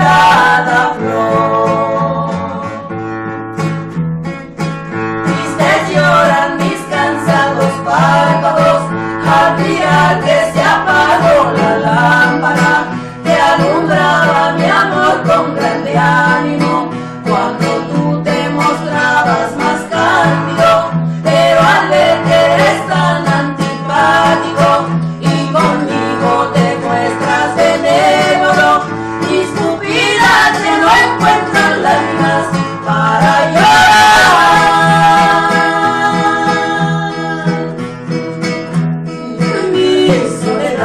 cada flor. Tristes lloran mis cansados párpados al mirar que se apagó la lámpara que alumbraba mi amor con grande ánimo cuando tú te mostrabas más cándido, pero al ver que eres tan antipático y conmigo te muestras benévolo, mis pupilas ya no encuentran lágrimas para llorar mi soledad.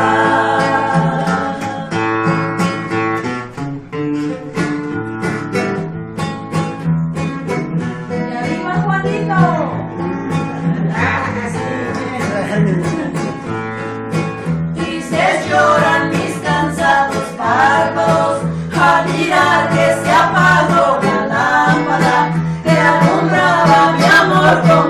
Tristes lloran mis cansados párpados al mirar que se apagó la lámpara que alumbraba mi amor con